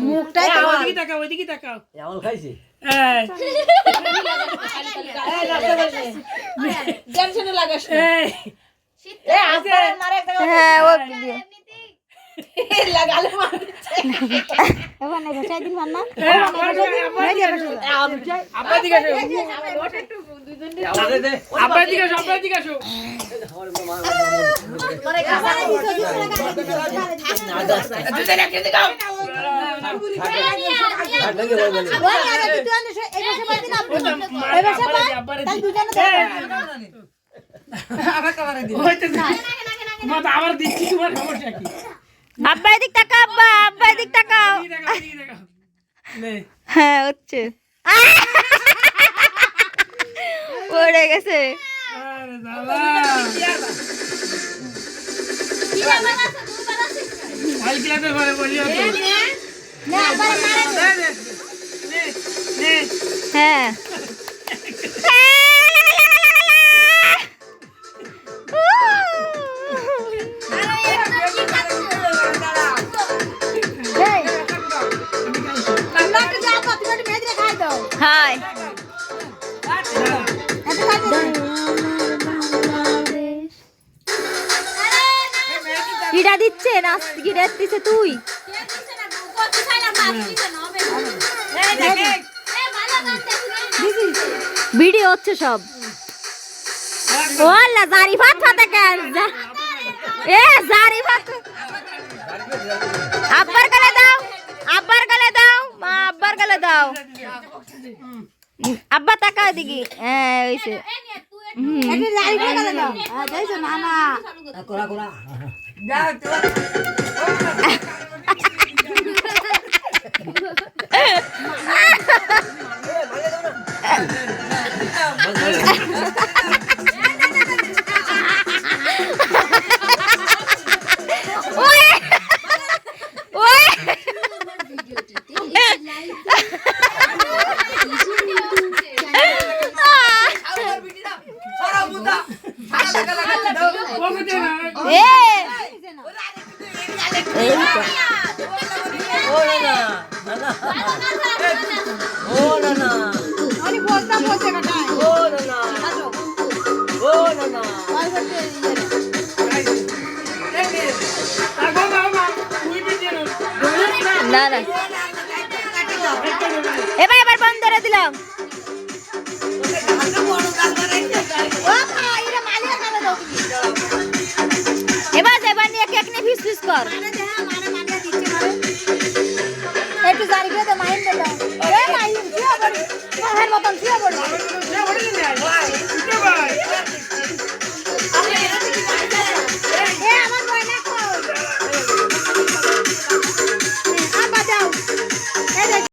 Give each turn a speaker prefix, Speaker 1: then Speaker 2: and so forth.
Speaker 1: মুখটাই
Speaker 2: ওইদিকে তাকাও
Speaker 3: এমন খাইছি
Speaker 1: টেনশনে লাগাস না
Speaker 4: হ্যাঁ ও ভিডিও
Speaker 1: লাগালে
Speaker 4: এখন এই বসাই দিন না
Speaker 2: আব্বা দিকে আসো আব্বা দিকে আসো আবার দিচ্ছি তোমার সমস্যা কি
Speaker 4: আব্বা এদিক তাকাও আব্বা এদিক তাকাও হ্যাঁ হচ্ছে পড়ে গেছে হ্যাঁ হাই কিডা দিচ্ছে নাচ কিডা দিচ্ছে তুই ভিডিও হচ্ছে সব ও আল্লাহ জারিফাত ফাতে কেন এ জারিফাত আব্বার গলে দাও মা আব্বার গলে দাও আব্বা তাকাও দিকে হ্যাঁ হইছে না না এবার বন্ধ করে দিলাম এবার নিয়ে কেক নিয়ে ফিস কর